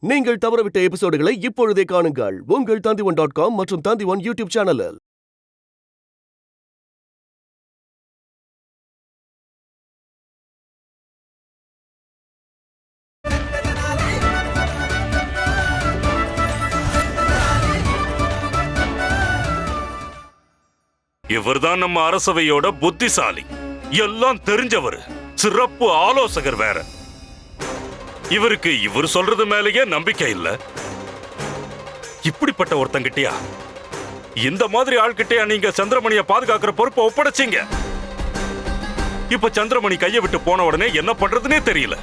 நீங்கள் தவறவிட்ட எபிசோடுகளை இப்பொழுதே காணுங்கள் உங்கள் Tandivan.com மற்றும் Tandivan யூடியூப் சேனலில். இவர்தான் நம்ம அரசவையோட புத்திசாலி, எல்லாம் தெரிஞ்சவர், சிறப்பு ஆலோசகர் வேற. இவருக்கு இவர் சொல்றது மேலேயே நம்பிக்கை இல்ல. இப்படிப்பட்ட ஒருத்தங்கிட்டயா, இந்த மாதிரி ஆள்கிட்டயா நீங்க சந்திரமணியை பாதுகாக்கிற பொறுப்பை ஒப்படைச்சீங்க? இப்ப சந்திரமணி கையை விட்டு போன உடனே என்ன பண்றதுன்னே தெரியல.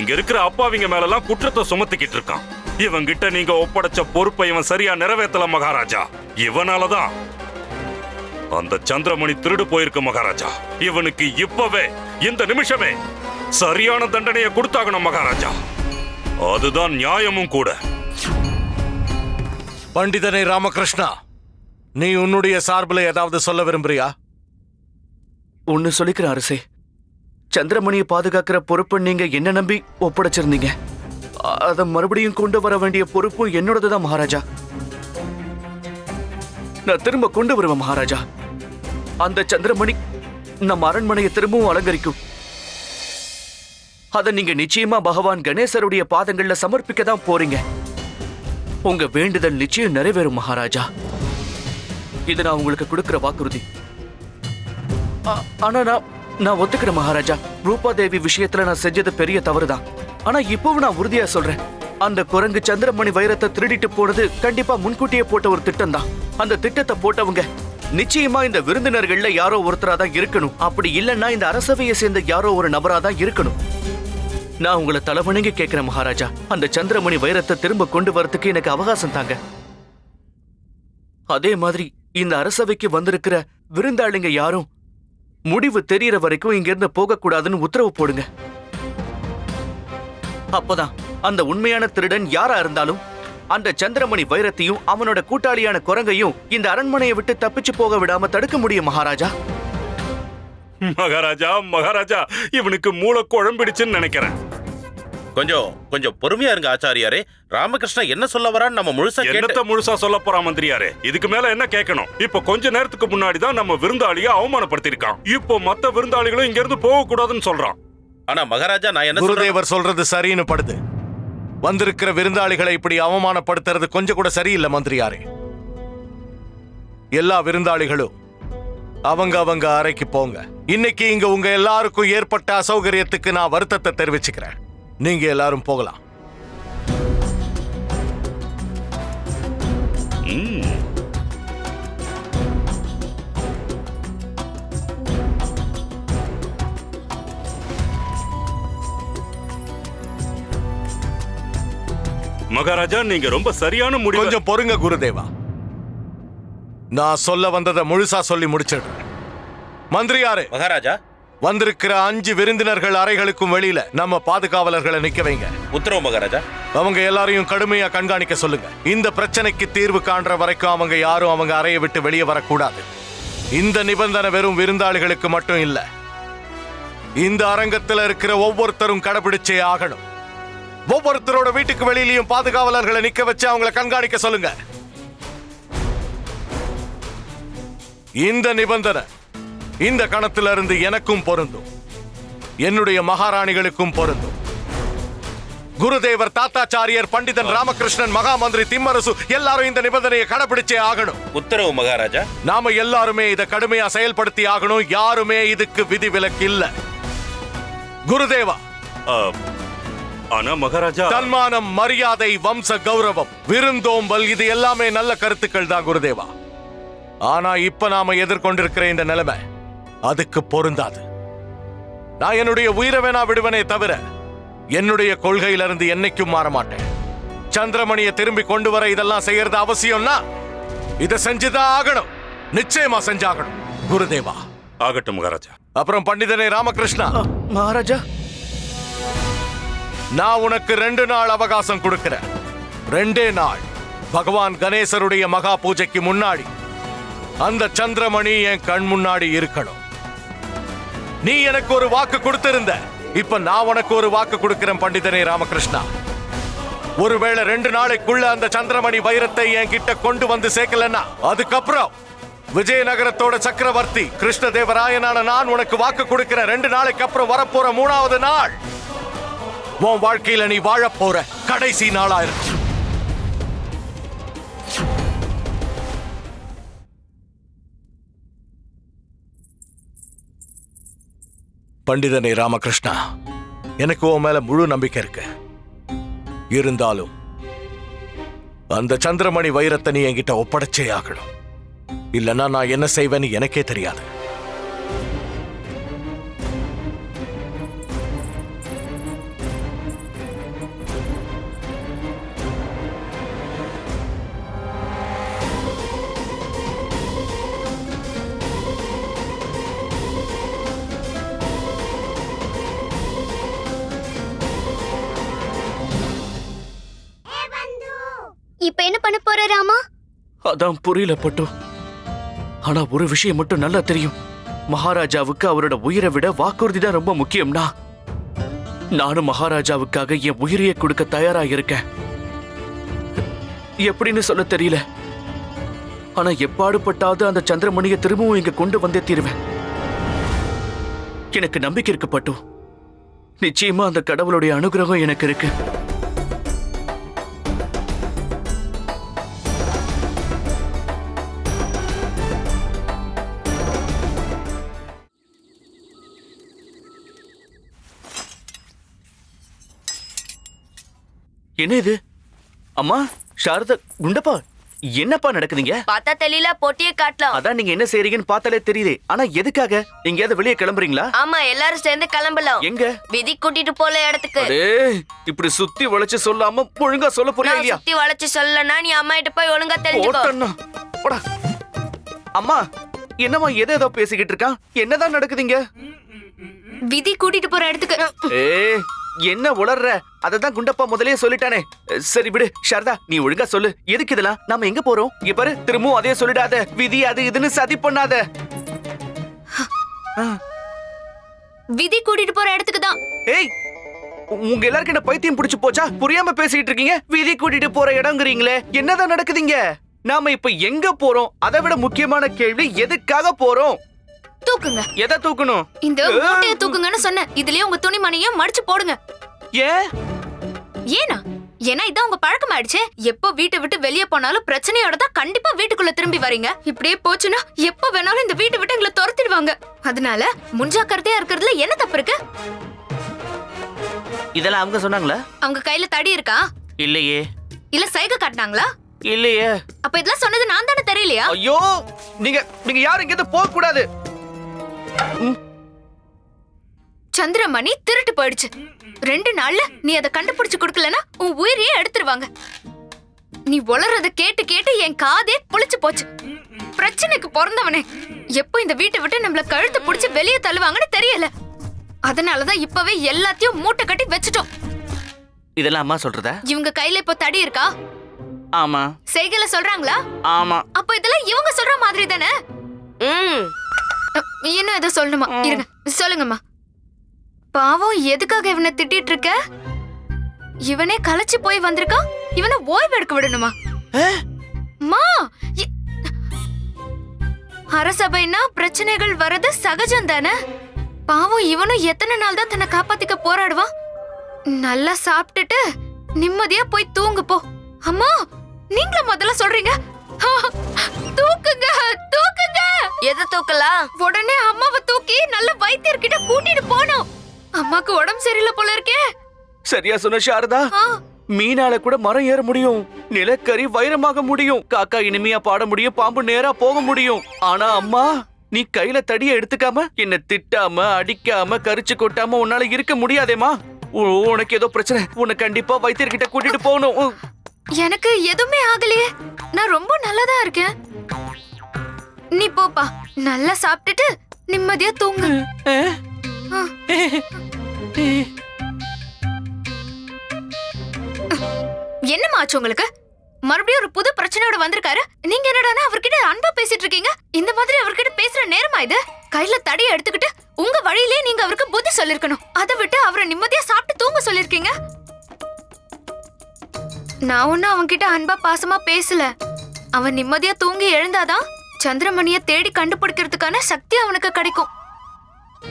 இங்க இருக்கிற அப்பாவிங்க மேலெல்லாம் குற்றத்தை சுமத்திக்கிட்டு இருக்கான். இவங்கிட்ட நீங்க ஒப்படைச்ச பொறுப்பை இவன் சரியா நிறைவேற்றல மகாராஜா. இவனாலதான் அந்த சந்திரமணி திருடு போயிருக்கு மகாராஜா. இவனுக்கு இப்பவே இந்த நிமிஷமே சரியான தண்டனையை கொடுத்தாகணும் மகாராஜா. அதுதான் நியாயமும் கூட. பண்டிதனை ராமகிருஷ்ணா, நீ உன்னுடைய சார்பில் ஏதாவது சொல்ல விரும்புறியா? ஒன்னு சொல்லிக்கிற அரசே, சந்திரமணியை பாதுகாக்கிற பொறுப்பு நீங்க என்ன நம்பி ஒப்படைச்சிருந்தீங்க. அதை மறுபடியும் கொண்டு வர வேண்டிய பொறுப்பும் என்னோடதுதான் மகாராஜா. நான் திரும்ப கொண்டு வருவேன் மகாராஜா. அந்த சந்திரமணி நம்ம அரண்மனையை திரும்பவும் அலங்கரிக்கும். அதை நீங்க நிச்சயமா பகவான் கணேசருடைய பாதங்கள்ல சமர்ப்பிக்க தான் போறீங்க. உங்க வேண்டுதல் நிச்சயம் நிறைவேறும் மகாராஜா. இது நான் உங்களுக்கு கொடுக்கிற வாக்குறுதி. ஆனா நான் ஒத்துக்கிறேன் மகாராஜா. ரூபா தேவி விஷயத்துல நான் செஞ்சது பெரிய தவறுதான். ஆனா இப்பவும் நான் உறுதியா சொல்றேன், அந்த குரங்கு சந்திரமணி வைரத்தை திருடிட்டு போனது கண்டிப்பா முன்கூட்டியே போட்ட ஒரு திட்டம் தான். அந்த திட்டத்தை போட்டவங்க நிச்சயமா இந்த விருந்தினர்கள்ல யாரோ ஒருத்தரா தான் இருக்கணும். அப்படி இல்லைன்னா இந்த அரசவையை சேர்ந்த யாரோ ஒரு நபரா தான் இருக்கணும். நான் உங்களை தலைவணங்கி கேட்கிறேன் மகாராஜா, அந்த சந்திரமணி வைரத்தை திரும்ப கொண்டு வரதுக்கு எனக்கு அவகாசம் தாங்க. அதே மாதிரி இந்த அரசவைக்கு வந்திருக்கிற விருந்தாளிங்க யாரும் முடிவு தெரியற வரைக்கும் இங்க இருந்து போக கூடாதுன்னு உத்தரவு போடுங்க. அப்பதான் அந்த உண்மையான திருடன் யாரா இருந்தாலும் அந்த சந்திரமணி வைரத்தையும் அவனோட கூட்டாளியான குரங்கையும் இந்த அரண்மனையை விட்டு தப்பிச்சு போக விடாம தடுக்க முடியும் மகாராஜா. மகாராஜா மகாராஜா, இவனுக்கு மூளை குழம்பிடுச்சுன்னு நினைக்கிறேன். கொஞ்சம் பொறுமையா இருங்க ஆச்சாரியாரே. ராமகிருஷ்ணன் என்ன சொல்ல வரான்னு நம்ம முழுசா சொல்ல போறான் மந்திரியாரே. இதுக்கு மேல என்ன கேட்கணும்? இப்ப கொஞ்ச நேரத்துக்கு முன்னாடி தான் நம்ம விருந்தாளியை அவமானப்படுத்திருக்கான். இப்போ மத்த விருந்தாளிகளும் இங்க இருந்து போக கூடாதுன்னு சொல்றான். ஆனா மகாராஜா, நான் என்ன குருதேவர் சொல்றது சரின்னு படுது. வந்திருக்கிற விருந்தாளிகளை இப்படி அவமானப்படுத்துறது கொஞ்சம் கூட சரியில்லை மந்திரியாரே. எல்லா விருந்தாளிகளும் அவங்க அறைக்கு போங்க. இன்னைக்கு இங்க உங்க எல்லாருக்கும் ஏற்பட்ட அசௌகரியத்துக்கு நான் வருத்தத்தை தெரிவிச்சுக்கிறேன். நீங்க எல்லாரும் போகலாம். மகாராஜா, நீங்க ரொம்ப சரியான முடிவு. கொஞ்சம் பொறுங்க குருதேவா, நான் சொல்ல வந்ததை முழுசா சொல்லி முடிச்சிடுறேன். மந்திரியாரே மகாராஜா, வந்திருக்கிற 5 விருந்தினர்கள் அறைகளுக்கும் வெளியில நம்ம பாதுகாவலர்களை நிக்க வைங்க. உத்தரவு மகாராஜா. அவங்க எல்லாரையும் கடுமையா கண்காணிக்க சொல்லுங்க. இந்த பிரச்சனைக்கு தீர்வு காண்ற வரைக்கும் அவங்க யாரும் அவங்க அறையை விட்டு வெளியே வரக்கூடாது. இந்த நிபந்தனை வெறும் விருந்தாளிகளுக்கு மட்டும் இல்ல, இந்த அரங்கத்துல இருக்கிற ஒவ்வொருத்தரும் கடைபிடிச்சே ஆகணும். ஒவ்வொருத்தரோட வீட்டுக்கு வெளியிலையும் பாதுகாவலர்களை நிக்க வச்சு அவங்களை கண்காணிக்க சொல்லுங்க. இந்த நிபந்தனை இந்த கணத்துல இருந்து எனக்கும் பொருந்தும், என்னுடைய மகாராணிகளுக்கும் பொருந்தும். குருதேவர், தாத்தாச்சாரியர், பண்டிதன் ராமகிருஷ்ணன், மகாமந்திரி திம்மரசு எல்லாரும் இந்த நிபந்தனையை கடைபிடிச்சே ஆகணும். உத்தரவு மகாராஜா. நாம எல்லாருமே இதை கடுமையா செயல்படுத்தி ஆகணும். யாருமே இதுக்கு விதிவிலக்கு இல்ல. குருதேவா. ஆனா மகாராஜா, தன்மானம், மரியாதை, வம்ச கௌரவம், விருந்தோம்பல், இது எல்லாமே நல்ல கருத்துக்கள் தான் குருதேவா. ஆனா இப்ப நாம எதிர்கொண்டிருக்கிற இந்த நிலைமை அதுக்கு பொருந்தாது. நான் என்னுடைய உயிரை வேணா விடுவனே தவிர என்னுடைய கொள்கையிலிருந்து என்னைக்கும் மாற மாட்டேன். சந்திரமணியை திரும்பி கொண்டு வர இதெல்லாம் செய்யறது அவசியம்னா இதை செஞ்சுதான் ஆகணும். நிச்சயமா செஞ்சாகணும் குருதேவா. ஆகட்டும் மகாராஜா. அப்புறம் பண்டிதனை ராமகிருஷ்ணா. மகாராஜா, நான் உனக்கு 2 நாள் அவகாசம் கொடுக்கிறேன். 2 நாள் பகவான் கணேசருடைய மகா பூஜைக்கு முன்னாடி அந்த சந்திரமணி என் கண் முன்னாடி இருக்கணும். நீ எனக்கு ஒரு வாக்கு கொடுத்திருந்த, இப்ப நான் உனக்கு ஒரு வாக்கு கொடுக்கிறேன் பண்டிதனே ராமகிருஷ்ணா. ஒருவேளை 2 நாளைக்குள்ள அந்த சந்திரமணி வைரத்தை என்கிட்ட கொண்டு வந்து சேர்க்கலன்னா அதுக்கப்புறம் விஜயநகரத்தோட சக்கரவர்த்தி கிருஷ்ணதேவராயனான நான் உனக்கு வாக்கு கொடுக்கிற 2 நாளைக்கு அப்புறம் வரப்போற 3வது நாள் உன் வாழ்க்கையில நீ வாழப் போற கடைசி நாளா இருக்கு. பண்டிதனே ராமகிருஷ்ணா, எனக்கு உன் மேல முழு நம்பிக்கை இருக்கு. இருந்தாலும் அந்த சந்திரமணி வைரத்தை நீ என்கிட்ட ஒப்படைச்சே ஆகணும். இல்லைன்னா நான் என்ன செய்வேன்னு எனக்கே தெரியாது. இப்ப என்ன பண்ண போற ராமா? அதான் புரியல பட்டு. ஆனா ஒரு விஷயம் மட்டும் நல்லா தெரியும். மகாராஜாவுக்கு அவரோட உயிரை விட வாக்குறுதி தான் ரொம்ப முக்கியம்னா நானும் மகாராஜாவுக்காக என் உயிரையே கொடுக்க தயாரா இருக்கேன். எப்படின்னு சொல்ல தெரியல. ஆனா எப்பாடுபட்டாவது அந்த சந்திரமணியை திரும்பவும் இங்க கொண்டு வந்தே தீருவேன். எனக்கு நம்பிக்கை இருக்கு பட்டு. நிச்சயமா அந்த கடவுளுடைய அனுகிரகம் எனக்கு இருக்கு. என்ன இது? அம்மா, சாரதா, குண்டப்பா, என்னப்பா நடக்குதுங்க? பார்த்தா தெரியல, போட்டியே காட்டலாம். அதான் நீங்க என்ன செய்றீங்கன்னு பார்த்தாலே தெரியுது. ஆனா எதுக்காக? எங்கயாவது வெளியே கிளம்புறீங்களா? ஆமா, எல்லாரும் சேர்ந்து கிளம்பலாம். எங்க? விதி கூட்டிட்டு போல இடத்துக்கு. அடே, இப்படி சுத்தி வளைச்சு சொல்லாம ஒழுங்கா சொல்ல போறியா இல்லையா? சுத்தி வளைச்சு சொல்லனா நீ அம்மா கிட்ட போய் ஒழுங்கா தெரிஞ்சுக்கோ. போட்டேன்னா, போடா. அம்மா, என்னம்மா ஏதோ பேசிக்கிட்டு இருக்கான்? என்னதான் நடக்குதுங்க? விதி கூட்டிட்டு போற இடத்துக்கு. ஏய், என்ன உளர்ற? அததான் குண்டப்பா முதல்லயே சொல்லிட்டானே. சரி விடு. சாரதா, நீ ஒழுங்கா சொல்லு. எதுக்கு இதெல்லாம்? நாம எங்க போறோம்? இங்க பாரு, திரும்பவும் அதே சொல்லிடாத. விதி அது இதுன்னு சதி பண்ணாத. விதி கூட்டிட்டு போற இடத்துக்கு தான். ஏய், உங்க எல்லாருக்கும் என்ன பைத்தியம் பிடிச்சு போச்சா? புரியாம பேசிட்டு இருக்கீங்க. விதி கூட்டிட்டு போற இடம்ங்கறீங்களே, என்னதான் நடக்குதுங்க? நாம இப்ப எங்க போறோம்? அதை விட முக்கியமான கேள்வி, எதுக்காக போறோம்? தூக்குங்க. எதை தூக்கணும்? இந்த மூட்டையை தூக்குங்கன்னு சொன்னேன். இதுலயே உங்க துணிமணியும் மடிச்சு போடுங்க. ஏன்? ஏன்னா இதான் உங்க பழக்கம் ஆயிடுச்சு. எப்போ வீட்டை விட்டு வெளியே போனாலும் பிரச்சனையோட தான் கண்டிப்பா வீட்டுக்குள்ள திரும்பி வரீங்க. இப்படியே போச்சுன்னா எப்ப வேணாலும் இந்த வீட்டை விட்டு எங்களை துரத்திடுவாங்க. அதனால முன்ஜாக்கிரதையா இருக்கிறதுல என்ன தப்பு இருக்கு? இதெல்லாம் அவங்க சொன்னாங்களா? அவங்க கையில தடி இருக்கா? இல்லையே. இல்ல சைகை காட்டினாங்களா? இல்லையே. அப்ப இதெல்லாம் சொன்னது நான் தானே, தெரியலையா? ஐயோ, நீங்க யாரும் இங்க போக கூடாது. சந்திரமணி திருட்டு போயிடுச்சு. 2 நாள்ல நீ அதை கண்டுபிடிச்சு கொடுக்கலனா உன் உயிரையே எடுத்துருவாங்க. நீ உளறத கேட்டு கேட்டு என் காதே புளிச்சு போச்சு. பிரச்சனைக்கு பிறந்தவனே, எப்போ இந்த வீட்டை விட்டு நம்மள கழுத்து புடிச்சு வெளியே தள்ளுவாங்கன்னு தெரியல. அதனாலதான் இப்பவே எல்லாத்தையும் மூட்டை கட்டி வச்சுட்டோம். இதெல்லாம் அம்மா சொல்றதா? இவங்க கையில இப்போ தடி இருக்கா? ஆமா. செய்கல சொல்றாங்களா? ஆமா. அப்ப இதெல்லாம் இவங்க சொல்ற மாதிரி தானே? இன்னும் ஏதோ சொல்லணுமா? இருங்க, சொல்லுங்கம்மா. பாவம், எதுக்காக இவனை திட்டிட்டு இருக்க? இவனே களைச்சு போய் வந்திருக்கான். இவனை ஓய்வு எடுக்க விடணுமா? மா, அரசபைனா பிரச்சனைகள் வரது சகஜம் தானே? பாவம், இவனும் எத்தனை நாள் தான் தன்னை காப்பாத்திக்க போராடுவான். நல்லா சாப்பிட்டுட்டு நிம்மதியா போய் தூங்கு போ. அம்மா, நீங்கள முதல்ல சொல்றீங்க. தூக்குங்க, தூக்குங்க. எதை தூக்கலாம்? உடனே அம்மாவை தூக்கி நல்ல வைத்தியர்கிட்ட கூட்டிட்டு போனோம். அம்மாக்கு உடம்பு சரியில்லை போல இருக்கே. சரியா சொன்ன சாரதா. மீனால கூட மரம் ஏற முடியும், நிலக்கரி வைரமாக முடியும், காக்கா இனிமையா பாட முடியும், பாம்பு நேரா போக முடியும். ஆனா அம்மா, நீ கையில தடிய எடுத்துக்காம என்ன திட்டாம அடிக்காம கரிச்சு கொட்டாம உன்னால இருக்க முடியாதேமா. உனக்கு ஏதோ பிரச்சனை. உன்னை கண்டிப்பா வைத்தியர்கிட்ட கூட்டிட்டு போகணும். எனக்கு எதுவுமே ஆகலையே, நான் ரொம்ப நல்லதா இருக்கேன். நீ போப்பா, நல்லா சாப்பிட்டுட்டு நிம்மதியா தூங்கு. என்னமா ஆச்சு உங்களுக்கு? மறுபடியும் ஒரு புது பிரச்சனையோட வந்திருக்காரு. நீங்க என்னடானா அவர்கிட்ட அன்பா பேசிட்டு இருக்கீங்க. இந்த மாதிரி அவர்கிட்ட பேசுற நேரமா இது? கையில தடியை எடுத்துக்கிட்டு உங்க வழியிலே நீங்க அவருக்கு புத்தி சொல்லிருக்கணும். அதை விட்டு அவரை நிம்மதியா சாப்பிட்டு தூங்க சொல்லிருக்கீங்க. நான் ஒன்னும் அவன்கிட்ட அன்பா பாசமா பேசல. அவன் நிம்மதியா தூங்கி எழுந்தாதான் சந்திரமணிய தேடி கண்டுபிடிக்கிறதுக்கான சக்தி அவனுக்கு கிடைக்கும்.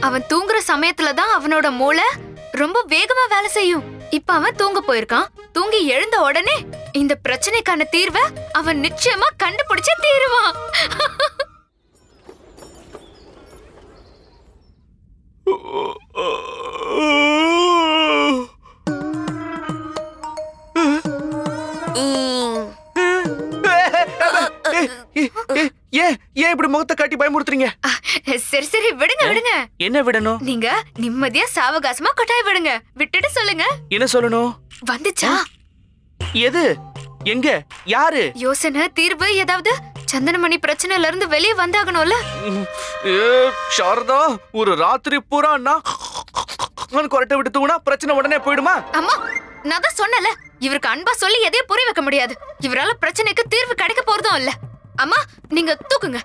அவன் தூங்குற சமயத்துலதான் அவனோட மூளை ரொம்ப வேகமா வேலை செய்யும். இப்ப அவன் தூங்க போயிருக்கான். தூங்கி எழுந்த உடனே இந்த பிரச்சனைக்கான தீர்வை அவன் நிச்சயமா கண்டுபிடிச்சே தீருவான். ஏன் ஏன் இப்படி முகத்தை காட்டி பயமுறுத்துறீங்க? சரி சரி விடுங்க விடுங்க. என்ன விடணும்? நீங்க நிம்மதியா சாவகாசமா கொட்டாய் விடுங்க. விட்டுட்டு சொல்லுங்க. என்ன சொல்லணும்? வந்துச்சா? எது? எங்க? யாரு? யோசனை தீர்வு ஏதாவது? சந்தனமணி பிரச்சனையில இருந்து வெளியே வந்தாகணும்ல. சாரதா, ஒரு ராத்திரி பூரா நான் கொரட்டை விட்டு தூங்கினா பிரச்சனை உடனே போயிடுமா? அம்மா, நான் தான் சொன்னல, இவருக்கு அன்பா சொல்லி எதையும் புரிய வைக்க முடியாது. இவரால பிரச்சனைக்கு தீர்வு கிடைக்க போறதும் இல்ல. அம்மா, நீங்க தூக்குங்க.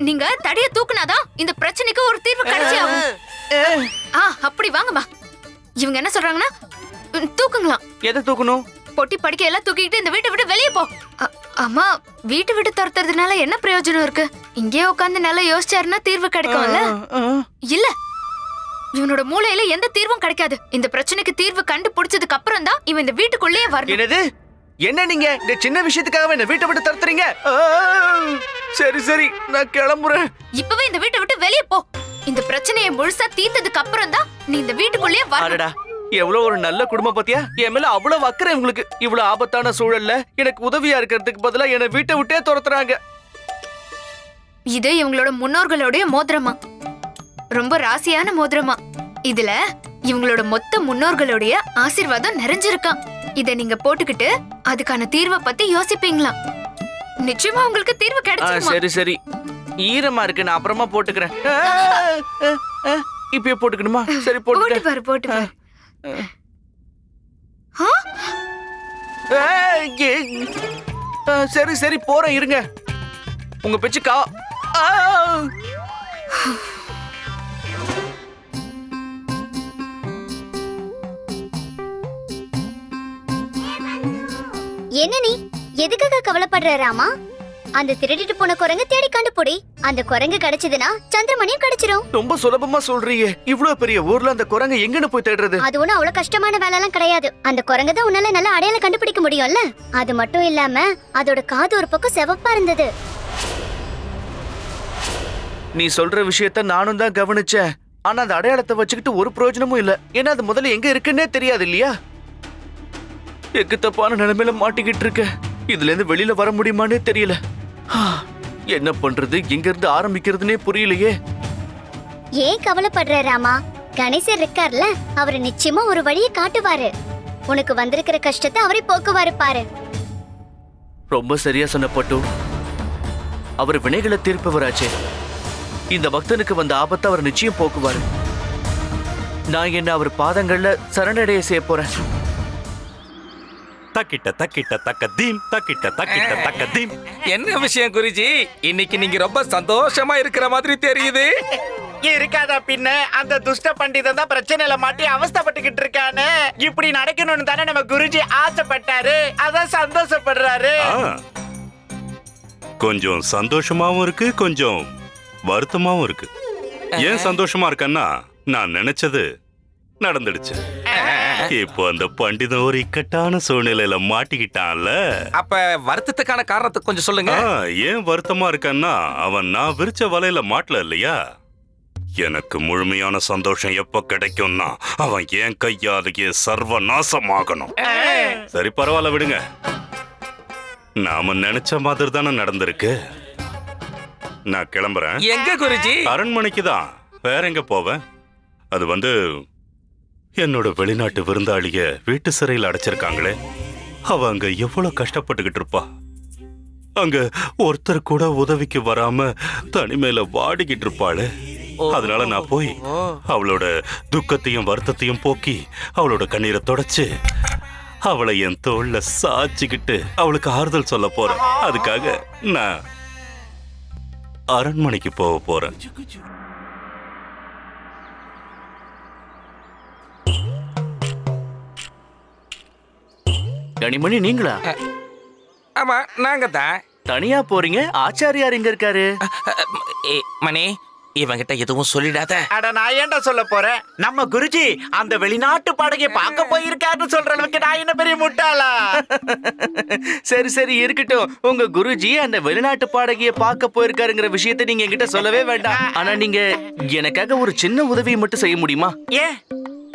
நீங்க தடிய தூக்குனாதான் இந்த பிரச்சனைக்கு ஒரு தீர்வு கிடைச்சே ஆகும். அப்படி வாங்கம்மா. இவங்க என்ன சொல்றாங்கன்னா தூக்குங்களாம். எதை தூக்கணும்? பொட்டி படிக்க எல்லாம் தூக்கிட்டு இந்த வீட்டை விட்டு வெளியே போ. அம்மா, வீட்டை விட்டு துரத்துறதுனால என்ன பிரயோஜனம் இருக்கு? இங்கே உட்கார்ந்து நல்லா யோசிச்சாருன்னா தீர்வு கிடைக்கும்ல. இல்ல, இவனோட மூளையில எந்த தீர்வும் கிடைக்காது. இந்த பிரச்சனைக்கு தீர்வு கண்டுபிடிச்சதுக்கு அப்புறம் தான் இவன் இந்த வீட்டுக்குள்ளேயே வரணும். என்னது? என்ன நீங்க இந்த சின்ன விஷயத்துக்காக என்ன வீட்டை விட்டு துரத்துறீங்க? சரி சரி, நான் கிளம்புறேன். இப்பவே இந்த வீட்டை விட்டு வெளியே போ. இந்த பிரச்சனையை முழுசா தீர்த்ததுக்கு அப்புறம் தான் நீ இந்த வீட்டுக்குள்ளேயே வரணும். எவ்வளவு ஒரு நல்ல குடும்பம் பத்தியா? என் மேல அவ்வளவு அக்கறை உங்களுக்கு. இவ்வளவு ஆபத்தான சூழல்ல எனக்கு உதவியா இருக்கிறதுக்கு பதிலா என்னை வீட்டை விட்டே துரத்துறாங்க. இது இவங்களோட முன்னோர்களுடைய மோதிரமா, ரொம்ப ராசியான மோதிரமா. இதுல இவங்களோட மொத்த முன்னோர்களுடைய ஆசீர்வாதம் நிறைஞ்சிருக்கான். இத நீங்க போட்டுக்கிட்டு அதுக்கான தீர்வை பத்தி யோசிப்பீங்களா? நிச்சயமா உங்களுக்கு தீர்வு கிடைச்சிருமா? சரி சரி, ஈரமா இருக்கு, நான் அப்புறமா போட்டுக்கிறேன். இப்பயே போட்டுக்கணுமா? சரி போட்டு பாரு, போட்டு பாரு. சரி சரி, போறேன், இருங்க. உங்க பேச்சு என்ன நீ எதுக்காக கவலைப்படுற ராமா? அந்த திருடிட்டு போன குரங்கு தேடி கண்டுபிடி. அந்த குரங்கு கிடைச்சதுன்னா சந்திரமணியும் கிடைச்சிரும். ரொம்ப சுலபமா சொல்றீங்க. இவ்வளவு பெரிய ஊர்ல அந்த குரங்கு எங்கன்னு போய் தேடுறது? அது ஒண்ணும் அவ்வளவு கஷ்டமான வேலை எல்லாம் கிடையாது. அந்த குரங்கு தான் உன்னால நல்ல அடையாளம் கண்டுபிடிக்க முடியும்ல. அது மட்டும் இல்லாம அதோட காது ஒரு பக்கம் சிவப்பா இருந்தது. நீ சொல்ற விஷயத்த நானும் தான் கவனிச்சேன். ஆனா அந்த அடையாளத்தை வச்சுக்கிட்டு ஒரு பிரயோஜனமும் இல்ல. ஏன்னா அது முதல்ல எங்க இருக்குன்னே தெரியாது இல்லையா? எக்கு தப்பான நிலைமையில மாட்டிக்கிட்டு இருக்க. இதுல இருந்து வெளியில வர முடியுமானே தெரியல. என்ன பண்றது, எங்க இருந்து ஆரம்பிக்கிறதுனே புரியலையே. ஏன் கவலைப்படுற ராமா? கணேசர் இருக்கார்ல, அவரு நிச்சயமா ஒரு வழியை காட்டுவாரு. உனக்கு வந்திருக்கிற கஷ்டத்தை அவரே போக்குவாரு பாரு. ரொம்ப சரியா சொன்ன பட்டு. அவர் வினைகளை தீர்ப்பவராச்சே. இந்த பக்தனுக்கு வந்த ஆபத்தை அவர் நிச்சயம் போக்குவாரு. நான் என்ன அவர் பாதங்கள்ல சரணடைய செய்ய போறேன். தக்கிட்ட தக்கிட்ட தக்க தீம், தக்கிட்ட தக்கிட்ட தக்க தீம். என்ன விஷயம் குருஜி? இன்னைக்கு நீங்க ரொம்ப சந்தோஷமா இருக்கிற மாதிரி தெரியுது. இருக்காதா பின்ன? அந்த துஷ்ட பண்டிதன் தான் பிரச்சனையில மாட்டி அவஸ்தைப்பட்டுக்கிட்டு இருக்கானே. இப்படி நடக்கணும்னு தானே நம்ம குருஜி ஆசைப்பட்டாரு. அதான் சந்தோஷப்படுறாரு. கொஞ்சம் சந்தோஷமாவும் இருக்கு, கொஞ்சம் வருத்தமாவும் இருக்கு. ஏன் சந்தோஷமா இருக்கன்னா, நான் நினைச்சது நடந்துடுச்சு. இப்போ அந்த பண்டிதன் ஒரு இக்கட்டான சூழ்நிலையில மாட்டிக்கிட்டான்ல. அப்ப வருத்தத்துக்கான காரணத்தை கொஞ்சம் சொல்லுங்க. ஏன் வருத்தமா இருக்கன்னா, அவன் நான் விரிச்ச வலையில மாட்டல இல்லையா. எனக்கு முழுமையான சந்தோஷம் எப்ப கிடைக்கும்னா, அவன் என் கையாலேயே சர்வநாசமாகணும். சரி, பரவாயில்ல, விடுங்க. நாம நினைச்ச மாதிரி தானே நடந்திருக்கு. நான் கிளம்புறேன். எங்க குருஜி? அரண்மனைக்கு தான். வேற எங்க போவேன்? அது என்னோட வெளிநாட்டு விருந்தாளிய வீட்டு சிறையில் அடைச்சிருக்காங்களே. அவ அங்க எவ்வளவு கஷ்டப்பட்டுக்கிட்டு இருப்பா. அங்க ஒருத்தர் கூட உதவிக்கு வராம தனிமையில வாடிக்கிட்டு இருப்பாளு. அதனால நான் போய் அவளோட துக்கத்தையும் வருத்தத்தையும் போக்கி அவளோட கண்ணீரை தொடச்சு அவளை என் தோள்ல சாச்சிக்கிட்டு அவளுக்கு ஆறுதல் சொல்ல போறேன். அதுக்காக நான் அரண்மனைக்கு போக போறேன். கனிமணி நீங்களா? ஆமா நாங்க தான். தனியா போறீங்க? ஆச்சாரியார் எங்க இருக்காரு? மணி இவங்கிட்ட எதுவும் சொல்லிடாத. அட நான் ஏன்டா சொல்ல போறேன்? நம்ம குருஜி அந்த வெளிநாட்டு பாடகையை பார்க்க போயிருக்காருன்னு சொல்ற அளவுக்கு நான் என்ன பெரிய முட்டாளா? சரி சரி இருக்கட்டும். உங்க குருஜி அந்த வெளிநாட்டு பாடகியை பார்க்க போயிருக்காருங்கிற விஷயத்தை நீங்க என்கிட்ட சொல்லவே வேண்டாம். ஆனா நீங்க எனக்காக ஒரு சின்ன உதவி மட்டும் செய்ய முடியுமா? ஏன்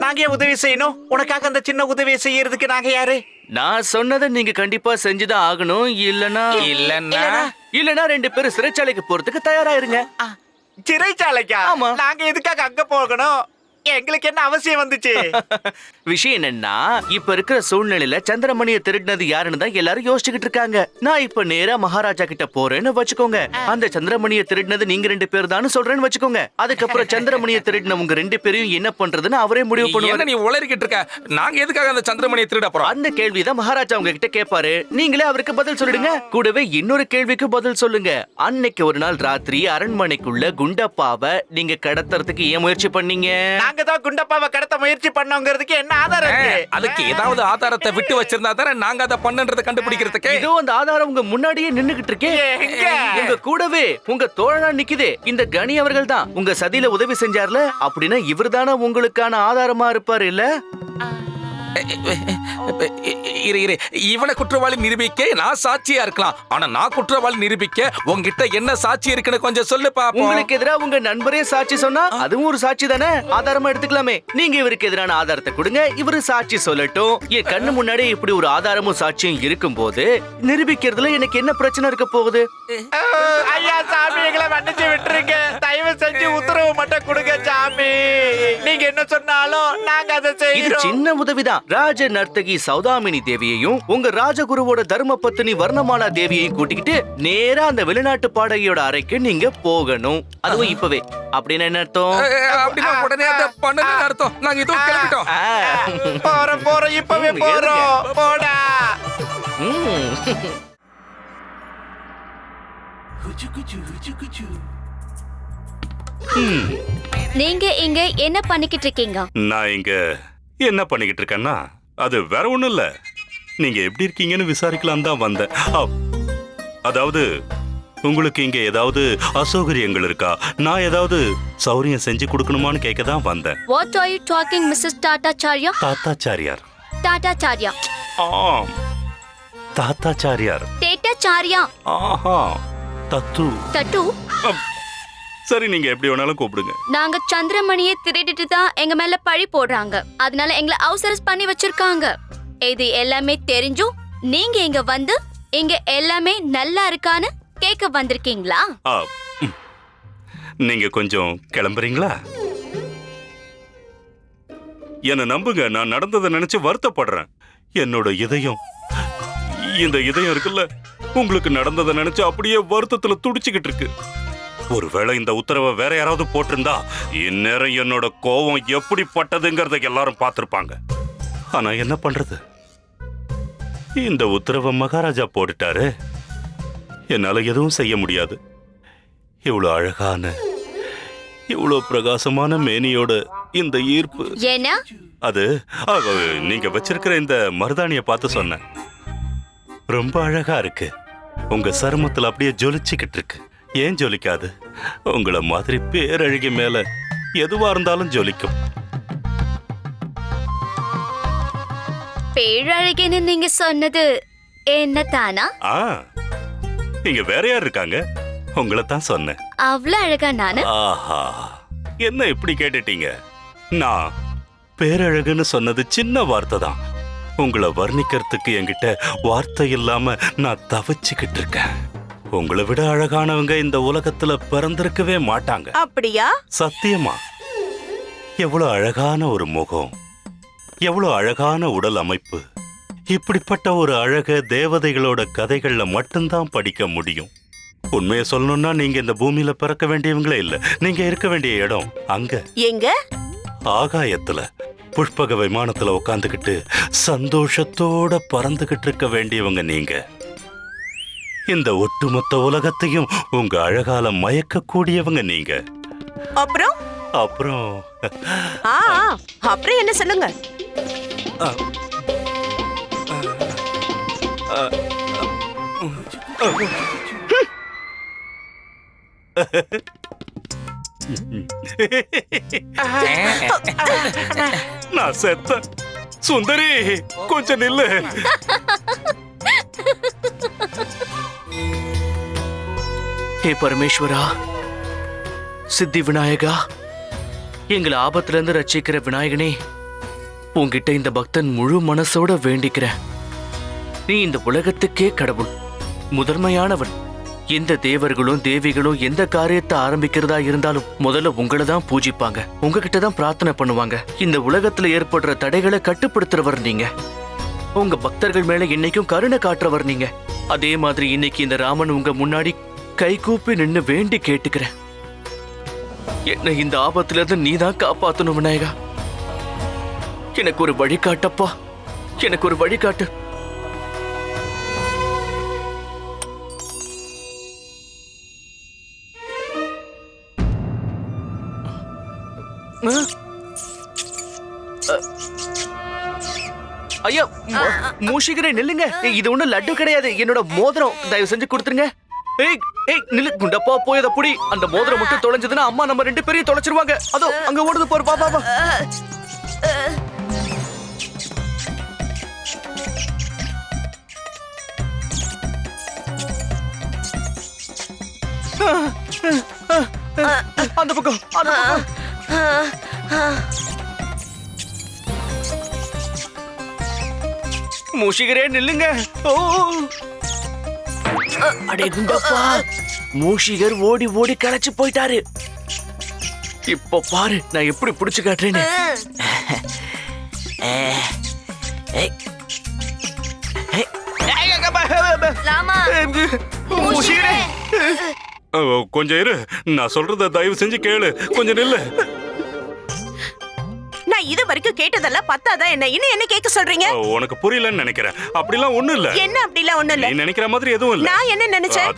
நாங்க ஏன் உதவி செய்யணும்? உனக்காக அந்த சின்ன உதவியை செய்யறதுக்கு நாங்க யாரு? நான் சொன்னதை நீங்க கண்டிப்பா செஞ்சுதான் ஆகணும். இல்லனா இல்லனா 2 பேரும் சிறைச்சாலைக்கு போறதுக்கு தயாராயிருங்க. சிறைச்சாலைக்கா? ஆமா. நாங்க எதுக்காக அங்க போகணும்? எங்களுக்கு என்ன அவசியம் வந்துச்சு? விஷயம் என்னன்னா, இப்ப இருக்கிற சூழ்நிலையில சந்திரமணியை திருடினது யாருன்னு தான் எல்லாரும் யோசிச்சுக்கிட்டு இருக்காங்க. நான் இப்ப நேரா மகாராஜா கிட்ட போறேன்னு வச்சுக்கோங்க. அந்த சந்திரமணியை திருடினது நீங்க 2 பேர் தான் சொல்றேன்னு வச்சுக்கோங்க. அதுக்கப்புறம் சந்திரமணியை திருடினவங்க 2 பேரையும் என்ன பண்றதுன்னு அவரே முடிவு பண்ணுவாரு. நீ உளறிக்கிட்டு இருக்க. நாங்க எதுக்காக அந்த சந்திரமணியை திருட போறோம்? அந்த கேள்விதான் மகாராஜா உங்ககிட்ட கேட்பாரு. நீங்களே அவருக்கு பதில் சொல்லிடுங்க. கூடவே இன்னொரு கேள்விக்கு பதில் சொல்லுங்க. அன்னைக்கு ஒரு நாள் ராத்திரி அரண்மனைக்குள்ள குண்டப்பாவை நீங்க கடத்துறதுக்கு ஏன் முயற்சி பண்ணீங்க? நாங்க தான் குண்டப்பாவை கடத்த முயற்சி பண்ணோங்கிறதுக்கு என்ன ஆதாரம் இருக்கு? அதுக்கு ஏதாவது ஆதாரத்தை விட்டு வச்சிருந்தா தானே நாங்க அதை பண்ணன்றதை கண்டுபிடிக்கிறதுக்கு. இதோ அந்த ஆதாரம் உங்க முன்னாடியே நின்னுகிட்டு இருக்கே. எங்க? உங்க கூடவே உங்க தோழனா நிக்குதே. இந்த கணி அவர்கள் தான் உங்க சதியில உதவி செஞ்சார்ல. அப்படின்னா இவர்தானே உங்களுக்கான ஆதாரமா இருப்பாரு இல்ல? இரு இவனை குற்றவாளி நிரூபிக்க நான் சாட்சியா இருக்கலாம். ஆனா நான் குற்றவாளி நிரூபிக்க உங்ககிட்ட என்ன சாட்சி இருக்குன்னு கொஞ்சம் சொல்லு பாப்போம். உங்களுக்கு எதிராக உங்க நண்பரே சாட்சி சொன்னா அதுவும் ஒரு சாட்சி தானே. ஆதாரமா எடுத்துக்கலாமே. நீங்க இவருக்கு எதிரான ஆதாரத்தை கொடுங்க, இவரு சாட்சி சொல்லட்டும். என் கண்ணு முன்னாடி இப்படி ஒரு ஆதாரமும் சாட்சியும் இருக்கும் போது நிரூபிக்கிறதுல எனக்கு என்ன பிரச்சனை இருக்க போகுது? ஐயா சாமி, எங்களை மன்னிச்சு விட்டுருங்க. தயவு செஞ்சு உத்தரவு மட்டும் கொடுங்க சாமி. நீங்க என்ன சொன்னாலும் நாங்க அதை இது செய்யறோம். சின்ன உதவிதான். ராஜ நர்த்தகி சௌதாமினி தேவியையும் உங்க ராஜகுருவோட தர்ம பத்தினி வர்ணமாலா தேவியையும் கூட்டிக்கிட்டு நேரா அந்த வெளிநாட்டு பாடகியோட அறைக்கு நீங்க போகணும். அதுவும் இப்பவே. அப்படின்னு என்ன அர்த்தம்? அப்படின்னா உடனே அதை பண்ணணும்னு அர்த்தம். நாங்க இதுவும் கிளம்பிட்டோம். போறோம் இப்பவே போறோம். போடா. நீங்க இங்க என்ன பண்ணிக்கிட்டு இருக்கீங்க? நான் இங்க என்ன பண்ணிக்கிட்டு இருக்கேன்னா, அது வேற ஒண்ணும் இல்ல. நீங்க எப்படி இருக்கீங்கன்னு விசாரிக்கலாம் தான் வந்தேன். அதாவது உங்களுக்கு இங்க ஏதாவது அசௌகரியங்கள் இருக்கா? நான் ஏதாவது சௌரியம் செஞ்சு கொடுக்கணுமான்னு கேட்க தான் வந்தேன். What are you talking, Mrs. Tatacharya? Tatachariar. Tatacharya. ஆம், தாத்தாச்சாரியார். Tatacharya. ஆஹா, தத்து. Tatu. சரி, நீங்க எப்படி வேணாலும் கூப்பிடுங்க. நாங்க சந்திரமணியை திருடிட்டு தான் எங்க மேல பழி போடுறாங்க. அதனால எங்களை அவசரம் பண்ணி வச்சிருக்காங்க. இது எல்லாமே தெரிஞ்சும் நீங்க இங்க வந்து இங்க எல்லாமே நல்லா இருக்கான்னு கேட்க வந்திருக்கீங்களா? நீங்க கொஞ்சம் கிளம்புறீங்களா? என்ன நம்புங்க, நான் நடந்ததை நினைச்சு வருத்தப்படுறேன். என்னோட இதயம், இந்த இதயம் இருக்குல்ல, உங்களுக்கு நடந்ததை நினைச்சு அப்படியே வருத்தத்துல துடிச்சுக்கிட்டு இருக்கு. ஒருவேளை இந்த உத்தரவை வேற யாராவது போட்டிருந்தா இந்நேரம் என்னோட கோபம் எப்படிப்பட்டதுங்கிறத எல்லாரும் பார்த்திருப்பாங்க. ஆனா என்ன பண்றது, இந்த உத்தரவை மகாராஜா போட்டுட்டாரு. என்னால எதுவும் செய்ய முடியாது. இவ்வளவு அழகான, இவ்வளவு பிரகாசமான மேனியோட இந்த ஈர்ப்பு. ஏன்னா அது நீங்க வச்சிருக்கிற இந்த மருதாணிய பார்த்து சொன்னேன். ரொம்ப அழகா இருக்கு. உங்க சருமத்துல அப்படியே ஜொலிச்சுக்கிட்டு இருக்கு. ஏன் ஜொலிக்காது? உங்களை மாதிரி பேரழகி மேல எதுவா இருந்தாலும் ஜொலிக்கும். பேரழகின்னு நீங்க சொன்னது என்ன தானா? இங்க வேற யார் இருக்காங்க? உங்களை தான் சொன்னேன். அவ்வளவு அழகா நானு? ஆஹா, என்ன இப்படி கேட்டுட்டீங்க? நான் பேரழகுன்னு சொன்னது சின்ன வார்த்தை தான். உங்களை வர்ணிக்கிறதுக்கு என்கிட்ட வார்த்தை இல்லாம நான் தவிச்சுக்கிட்டு இருக்கேன். உங்களை விட அழகானவங்க இந்த உலகத்துல பிறந்திருக்கவே மாட்டாங்க. அப்படியா? சத்தியமா. எவ்வளவு அழகான ஒரு முகம், எவ்வளவு அழகான உடல் அமைப்பு. இப்படிப்பட்ட ஒரு அழக தேவதைகளோட கதைகள்ல மட்டும்தான் படிக்க முடியும். உண்மையை சொல்லணும்னா நீங்க இந்த பூமியில பிறக்க வேண்டியவங்களே இல்ல. நீங்க இருக்க வேண்டிய இடம் அங்க. எங்க? ஆகாயத்துல புஷ்பக விமானத்துல உட்காந்துக்கிட்டு சந்தோஷத்தோட பறந்துகிட்டு இருக்க வேண்டியவங்க நீங்க. இந்த ஒட்டுமொத்த உலகத்தையும் உங்க அழகால மயக்கக்கூடியவங்க நீங்க. அப்புறம் அப்புறம் அப்புறம் என்ன சொல்லுங்க? நான் செத்த. சுந்தரி கொஞ்சம் நில்லு. ஹே பரமேஸ்வரா, சித்தி விநாயகா, எங்களை ஆபத்துல இருந்து ரட்சிக்கிற விநாயகனே, உன்கிட்ட இந்த பக்தன் முழு மனசோட வேண்டிக்கிறேன். நீ இந்த உலகத்துக்கே கடவுள், முதன்மையானவன். எந்த தேவர்களும் தேவிகளும் எந்த காரியத்தை ஆரம்பிக்கிறதா இருந்தாலும் முதல்ல உங்களை தான் பூஜிப்பாங்க, உங்ககிட்ட தான் பிரார்த்தனை பண்ணுவாங்க. இந்த உலகத்துல ஏற்படுற தடைகளை கட்டுப்படுத்துறவர் நீங்க. உங்க பக்தர்கள் மேல இன்னைக்கும் கருணை காட்டுறவர் நீங்க. அதே மாதிரி இன்னைக்கு இந்த ராமன் உங்க முன்னாடி கை கூப்பி நின்னு வேண்டி கேட்டுக்கிறேன். என்ன இந்த ஆபத்துல இருந்து நீ தான் காப்பாத்தணும் விநாயகா. எனக்கு ஒரு வழிகாட்டப்பா, எனக்கு ஒரு வழிகாட்டு. ஐயா, மூஷிகரே நில்லுங்க. இது ஒண்ணும் லட்டு கிடையாது, என்னோட மோதிரம். தயவு செஞ்சு கொடுத்துருங்க. ஏய் ஏய் நில்லு குண்டப்பா, போய் அதை புடி. அந்த மோதிரம் மட்டும் தொலைஞ்சதுன்னா அம்மா நம்ம 2 பேரையும் தொலைச்சிருவாங்க. அதோ அங்க ஓடுது போற. பா பா பா. அந்த பக்கம், அந்த பக்கம். மூஷிகரே நில்லுங்க. ஓ அடே குண்டப்பா, மூஷிகர் ஓடி ஓடி களைச்சு போயிட்டாரு. இப்ப பாரு நான் எப்படி புடிச்சு காட்டுறேன்னு. மூஷிகரே, கொஞ்சம் இரு, நான் சொல்றத தயவு செஞ்சு கேளு. கொஞ்சம் நில்லு. நான் இது வரைக்கும் கேட்டதெல்லாம் பத்தாதான் என்ன இன்னும் என்ன கேட்க சொல்றீங்க? உனக்கு புரியலன்னு நினைக்கிறேன். அப்படிலாம் ஒண்ணும் இல்ல. என்ன அப்படிலாம் ஒண்ணும் இல்ல? நீ நினைக்கிற மாதிரி எதுவும் இல்ல. நான் என்ன நினைச்சேன்?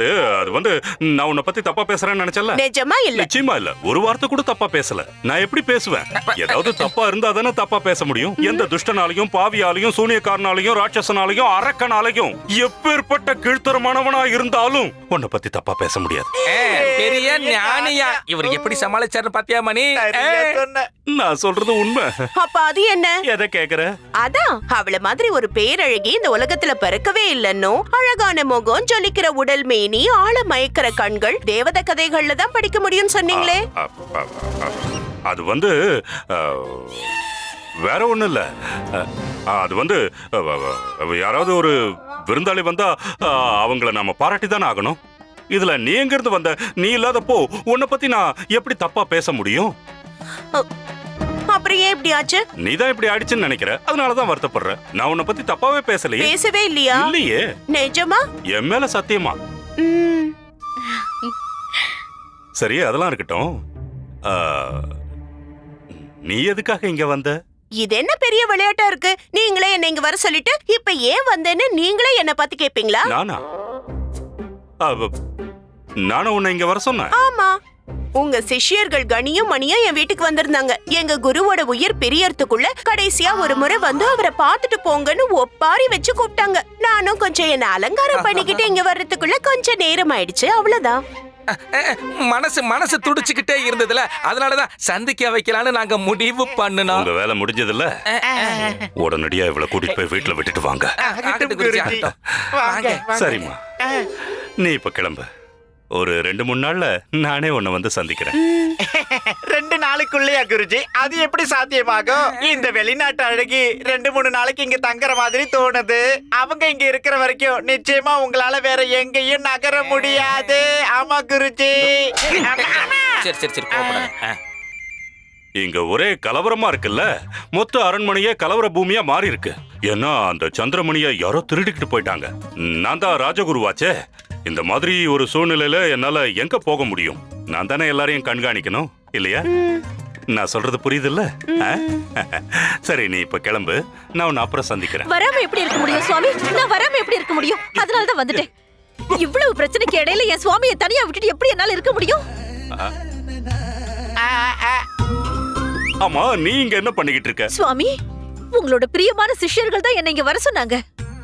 அது வந்து நான் உன்னை பத்தி தப்பா பேசுறேன்னு நினைச்சல. நிஜமா இல்ல? நிச்சயமா இல்ல. ஒரு வார்த்தை கூட தப்பா பேசல. நான் எப்படி பேசுவேன்? ஏதாவது தப்பா இருந்தா தானே தப்பா பேச முடியும். எந்த துஷ்டனாலையும் பாவியாலையும் சூனியக்காரனாலையும் ராட்சசனாலையும் அரக்கனாலையும் எப்பேற்பட்ட கீழ்த்தரமானவனா இருந்தாலும் உன்னை பத்தி தப்பா பேச முடியாது. பெரிய ஞானியா இவர் எப்படி சமாளிச்சாரு பாத்தியா மணி? நான் சொல்றது உண்மை. அப்ப அது என்ன? எதை கேக்குற? அதான் அவள மாதிரி ஒரு பேரழகி இந்த உலகத்துல பிறக்கவே இல்லன்னு, அழகான முகம், ஜொலிக்கிற உடல் மேனி, ஆழ மயக்கிற கண்கள் தேவத கதைகள்ல தான் படிக்க முடியும் சொன்னீங்களே. அது வந்து வேற ஒண்ணும் இல்ல. அது வந்து யாராவது ஒரு விருந்தாளி வந்தா அவங்கள நாம பாராட்டி தானே ஆகணும். இதுல நீ எங்க இருந்து வந்த? நீ இல்லாதப்போ உன்னை பத்தி நான் எப்படி தப்பா பேச முடியும்? அப்புறம் ஏன் இப்படி ஆச்சு? நீதான் இப்படி ஆயிடுச்சுன்னு நினைக்கிற, அதனாலதான் வருத்தப்படுற. நான் உன்னை பத்தி தப்பாவே பேசலையே. பேசவே இல்லையா? இல்லையே. நிஜமா? என் மேல சத்தியமா. சரி, அதெல்லாம் இருக்கட்டும். நீ எதுக்காக இங்க வந்த? இது என்ன பெரிய விளையாட்டா இருக்கு? நீங்களே என்ன இங்க வர சொல்லிட்டு இப்ப ஏன் வந்தேன்னு நீங்களே என்ன பத்தி கேப்பீங்களா? நானும் உன்னை இங்க வர சொன்னேன். ஆமா, உங்க சிஷ்யர்கள் கனியும் மணியும் என் வீட்டுக்கு வந்திருந்தாங்க. எங்க குருவோட உயிர் பிரியறதுக்குள்ள கடைசியா ஒரு முறை வந்து அவரை பார்த்துட்டு போங்கன்னு ஒப்பாரி வச்சு கூப்பிட்டாங்க. நானும் கொஞ்சம் என்ன அலங்காரம் பண்ணிக்கிட்டு இங்க வர்றதுக்குள்ள கொஞ்சம் நேரம் ஆயிடுச்சு, அவ்வளவுதான். மனசு துடிச்சுக்கிட்டே இருந்ததுல, அதனாலதான் சந்திக்க வைக்கலான்னு நாங்க முடிவு பண்ணோம். உங்க வேலை முடிஞ்சதுல உடனடியா இவளை கூட்டிட்டு போய் வீட்டுல விட்டுட்டு வாங்க. சரிம்மா, நீ இப்ப கிளம்பு. ஒரு 2-3 நாள்ல நானே உன்னை வந்து சந்திக்கிறேன். 2 நாளுக்குள்ளயா குருஜி? அது எப்படி சாத்தியமாகும்? இந்த வெளிநாட்டு அழகி 2-3 நாளைக்கு இங்க தங்குற மாதிரி தோணுது. அவங்க இங்க இருக்கிற வரைக்கும் நிச்சயமா உங்களால வேற எங்கேயும் நகர முடியாது. ஆமா குருஜி. சரி இங்க ஒரே கலவரமா இருக்குல்ல. மொத்த அரண்மனையே கலவர பூமியா மாறி இருக்கு. ஏன்னா அந்த சந்திரமணியை யாரோ திருடிக்கிட்டு போயிட்டாங்க. நான் தான் ராஜகுருவாச்சே. இந்த மாதிரி ஒரு சூழ்நிலையில என்னால எங்க போக முடியும்? நான் தானே எல்லாரையும் கண்காணிக்கணும் இல்லையா? நான் சொல்றது புரியுது இல்ல? சரி, நீ இப்ப கிளம்பு. நான் உன்னை அப்புறம் சந்திக்கிறேன். வராம எப்படி இருக்க முடியும் சுவாமி? நான் வராம எப்படி இருக்க முடியும்? அதனாலதான் வந்துட்டேன். இவ்வளவு பிரச்சனைக்கு இடையில என் சுவாமியை தனியா விட்டுட்டு எப்படி என்னால இருக்க முடியும்? ஆமா, நீ இங்க என்ன பண்ணிக்கிட்டு இருக்க? சுவாமி, உங்களோட பிரியமான சிஷ்யர்கள் தான் என்ன இங்க வர சொன்னாங்க.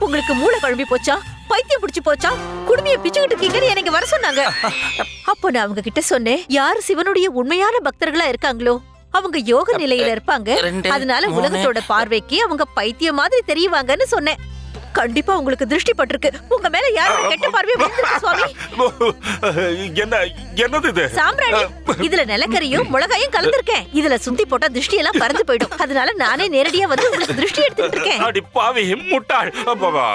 உங்களுக்கு மூளை குழம்பி போச்சா? பைத்தியம் பிடிச்சு போச்சா? குடுமையை பிச்சுக்கிட்டு இருக்கீங்கன்னு எனக்கு வர சொன்னாங்க. அப்போ நான் அவங்க கிட்ட சொன்னேன், யார் சிவனுடைய உண்மையான பக்தர்களா இருக்காங்களோ அவங்க யோக நிலையில இருப்பாங்க. அதனால உலகத்தோட பார்வைக்கு அவங்க பைத்தியம் மாதிரி தெரியவாங்கன்னு சொன்னேன். கண்டிப்பா உங்களுக்கு திருஷ்டி பட்டிருக்கு. உங்க மேல யாரும் கெட்ட பார்வை விழுந்திருக்கு சுவாமி. என்னது இது? சாம்பிராணி. இதுல நிலக்கரியும் மிளகாயும் கலந்திருக்கேன். இதுல சுத்தி போட்டா திருஷ்டி எல்லாம் பறந்து போயிடும். அதனால நானே நேரடியா வந்து உங்களுக்கு திருஷ்டி எடுத்துட்டு இருக்கேன். அடி பாவி முட்டாள்.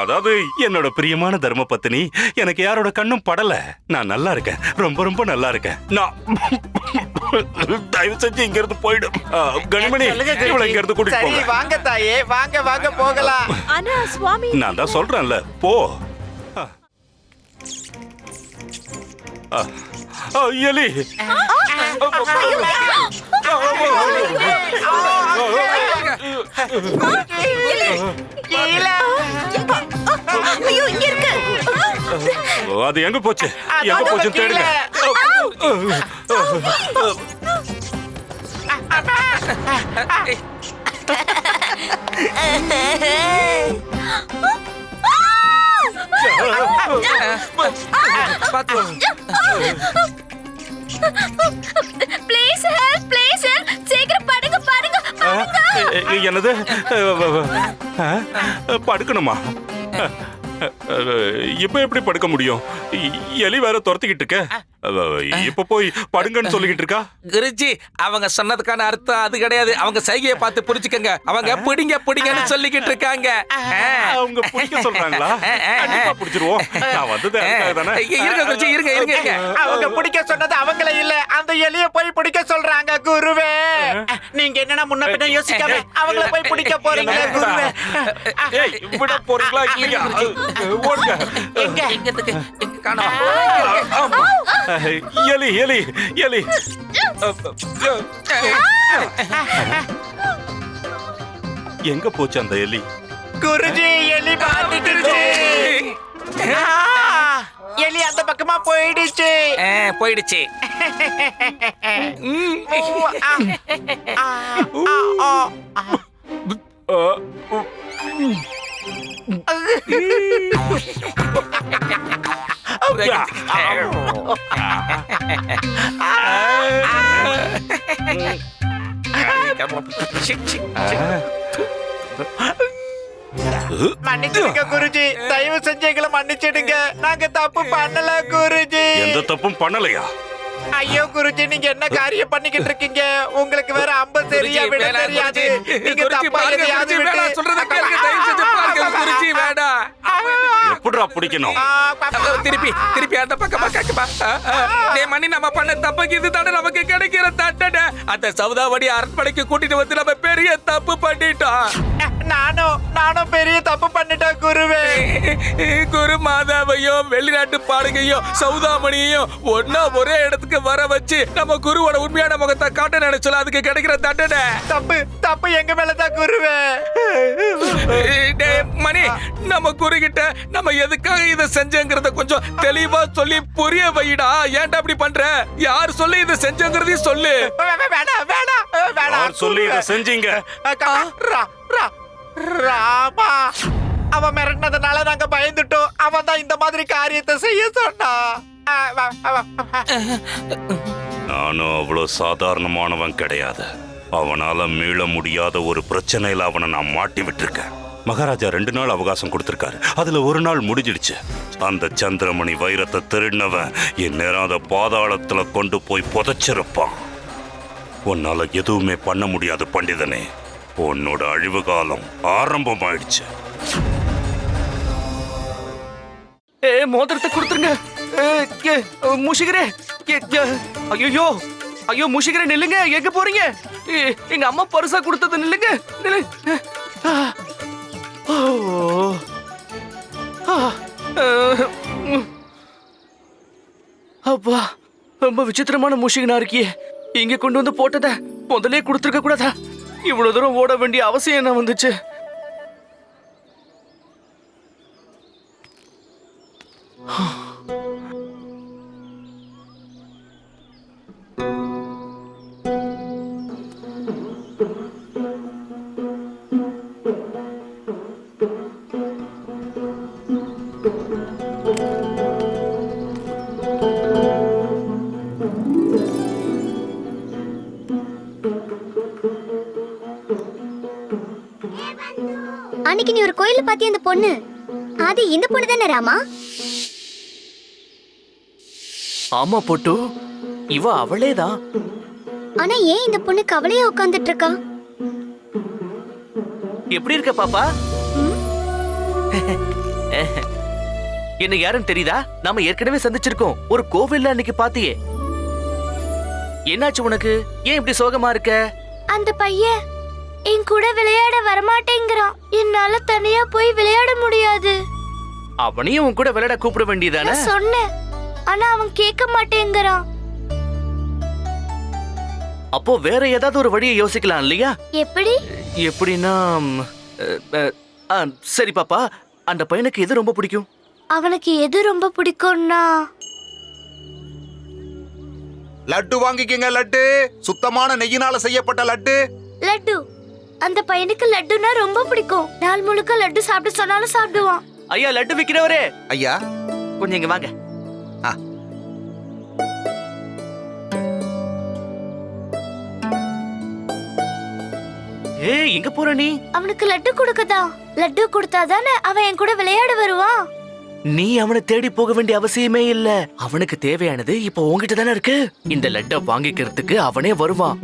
அதாவது என்னோட பிரியமான தர்ம பத்தினி, எனக்கு யாரோட கண்ணும் படல. நான் நல்லா இருக்கேன், ரொம்ப ரொம்ப நல்லா இருக்கேன். நான் தயவு செஞ்சு இங்க இருந்து போயிடும். கனிமணி, இவளை இங்க இருந்து கூட்டிட்டு போங்க. வாங்க தாயே, வாங்க வாங்க போகலாம். ஆனா சுவாமி, நான் தான் சொல்றேன்ல, போ. எலி, அது எங்க போச்சு? எங்க போச்சு தேடுங்க. Please help, please help. சீக்கிரம் படுங்க படுங்க. என்னது? படுக்கணுமா? இப்ப எப்படி படுக்க முடியும்? எலி வேற துரத்திக்கிட்டு இருக்க. இப்ப போய் படுங்கன்னு சொல்லிக்கிட்டு இருக்கா. குருஜி, அவங்க சொன்னதுக்கான அர்த்தம் அது கிடையாது. அவங்க சைகையை பார்த்து புரிஞ்சுக்கங்க. அவங்க பிடிங்க பிடிங்கன்னு சொல்லிக்கிட்டு இருக்காங்க. அவங்க பிடிக்க சொல்றாங்களா? கண்டிப்பா பிடிச்சிருவோம். நான் வந்தது அதுக்காக தானே. இருங்க குருஜி, இருங்க இருங்க இருங்க. அவங்க பிடிக்க சொன்னது அவங்கள இல்ல, அந்த எலிய போய் பிடிக்க சொல்றாங்க குருவே. நீங்க என்னன்னா முன்ன பின்ன யோசிக்காம அவங்கள போய் பிடிக்க போறீங்களா குருவே? ஏய், விட போறீங்களா இல்லையா? ஓடுங்க. எங்க எங்க காணோம். எலி எலி எலி. எங்க போச்சு அந்த எலி? குருஜி, எலி மாட்டிடுச்சு. எலி அந்த பக்கமா போயிடுச்சு. போயிடுச்சு. மன்னிச்சிடுங்க குருஜி, தயவு செஞ்சு எங்களை மன்னிச்சிடுங்க. நாங்க தப்பு பண்ணல குருஜி. எந்த தப்பும் பண்ணலையா? ஐயோ குருஜி, நீங்க என்ன காரியம் பண்ணிக்கிட்டு இருக்கீங்க? உங்களுக்கு வேற அம்ப சரியா விட தெரியாது. நீங்க தப்பா எதையாவது விட்டு சொல்றத கேளுங்க, தயவு செஞ்சு பாருங்க குருஜி. வேண்டாம். எப்படிடா பிடிக்கணும்? திருப்பி திருப்பி அந்த பக்கம் பக்கமா. டேய் மணி, நம்ம பண்ண தப்புக்கு இது தானே நமக்கு கிடைக்கிற தண்டனை. அந்த சௌதாவடி அரண்மனைக்கு கூட்டிட்டு வந்து நம்ம பெரிய தப்பு பண்ணிட்டோம். நானும் பெரிய தப்பு பண்ணிட்டேன் குருவே. குரு மாதாவையும் வெளிநாட்டு பாடுகையும் சௌதாமணியையும் ஒன்னா ஒரே இடத்துக்கு வர வச்சு நம்ம குருவோட உண்மையான முகத்தை காட்ட நினைச்சல, அதுக்கு கிடைக்கிற தண்டனை. தப்பு எங்க மேலதான் குருவே. மணி, நம்ம குரு கிட்ட நம்ம எதுக்காக இதை செஞ்சங்கிறத கொஞ்சம் தெளிவா சொல்லி புரிய வைடா. ஏன்டா அப்படி பண்ற? யார் சொல்லி இதை செஞ்சங்கிறதையும் சொல்லு. வேணாம் சொல்லி இதை செஞ்சீங்க. ராமா, அவன் மிரட்டினதுனால நாங்க பயந்துட்டோம். அவன் தான் இந்த மாதிரி காரியத்தை செய்ய சொன்னா. நானும் அவ்வளவு சாதாரணமானவன் கிடையாது. அவனால மீள முடியாத ஒரு பிரச்சனையில அவனை நான் மாட்டி விட்டுருக்கேன். மகாராஜா 2 நாள் அவகாசம் கொடுத்திருக்காரு. அதுல ஒரு நாள் முடிஞ்சிடுச்சு. அந்த சந்திரமணி வைரத்தை திருடினவன் இந்நேரம் அதை பாதாளத்துல கொண்டு போய் புதைச்சிருப்பான். உன்னால எதுவுமே பண்ண முடியாது பண்டிதனே. உன்னோட அழிவு காலம் ஆரம்பமாயிடுச்சு. மோதிரத்தை கொடுத்துருங்க. முஷிகரே, ஐயோ ஐயோ முஷிகரே, நில்லுங்க. எங்க போறீங்க? எங்க அம்மா பரிசா கொடுத்தது. நில்லுங்க நில்லுங்க. அப்பா, ரொம்ப விசித்திரமான முஷிகனா இருக்கியே. இங்க கொண்டு வந்து போட்டத முதலே கொடுத்துருக்க கூடாதா? இவ்வளவு தூரம் ஓட வேண்டிய அவசியம் என்ன வந்துச்சு? அன்னைக்கு நீ ஒரு கோயில்ல பாத்திய அந்த பொண்ணு, அது இந்த பொண்ணு தானே ராமா? ஆமா பொட்டு, இவ அவளேதான். ஆனா ஏன் இந்த பொண்ணு கவலையா உட்கார்ந்துட்டு இருக்கா? எப்படி இருக்க பாப்பா? என்ன யாருன்னு தெரியுதா? நாம ஏற்கனவே சந்திச்சிருக்கோம். ஒரு கோவில்ல அன்னைக்கு பாத்தியே. என்னாச்சு உனக்கு? ஏன் இப்படி சோகமா இருக்க? அந்த பையன் என் கூட விளையாட வரமாட்டேங்கிறான். என்னால தனியா போய் விளையாட முடியாது. அவனையும் உன் கூட விளையாட கூப்பிட வேண்டியதானே? நான் சொன்னேன், ஆனா அவன் கேட்க மாட்டேங்கிறான். அப்போ வேற ஏதாவது ஒரு வழியை யோசிக்கலாம் இல்லையா? எப்படி? எப்படின்னா சரி பாப்பா, அந்த பையனுக்கு எது ரொம்ப பிடிக்கும்? அவனுக்கு எது ரொம்ப பிடிக்கும்னா லட்டு வாங்கிக்கங்க. லட்டு சுத்தமான நெய்யினால செய்யப்பட்ட லட்டு. லட்டு. அந்த பையனுக்கு லட்டுனா ரொம்ப பிடிக்கும். நாள் முழுக்க லட்டு சாப்பிட சொன்னாலும் சாப்பிடுவான். ஐயா, லட்டு விக்கிறவரே. ஐயா, கொஞ்சம் இங்க வாங்க. ஏய், எங்க போற நீ? அவனுக்கு லட்டு கொடுக்கதா? லட்டு கொடுத்தாதானே அவன் என் கூட விளையாட வருவான். நீ அவனை தேடி போக வேண்டிய அவசியமே இல்ல. அவனுக்கு தேவையானது இப்ப உன்கிட்ட தானே இருக்கு. இந்த லட்டை வாங்கிக்கிறதுக்கு அவனே வருவான்.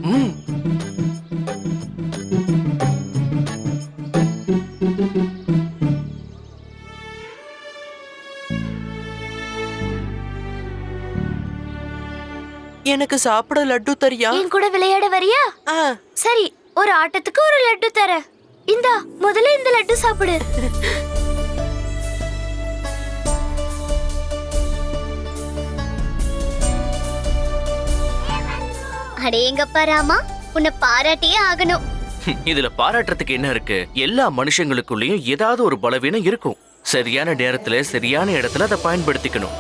எனக்கு சாப்பிட லட்டு தரியா? என் கூட விளையாட வரியா? சரி, ஒரு ஆட்டத்துக்கு ஒரு லட்டு தரேன். இந்தா, முதல்ல இந்த லட்டு சாப்பிடு. அடேங்கப்பா ராமா, உன்னை பாராட்டியே ஆகணும். இதுல பாராட்டுறதுக்கு என்ன இருக்கு? எல்லா மனுஷங்களுக்குள்ளயும் ஏதாவது ஒரு பலவீனம் இருக்கும். சரியான நேரத்துல சரியான இடத்துல அதை பயன்படுத்திக்கணும்.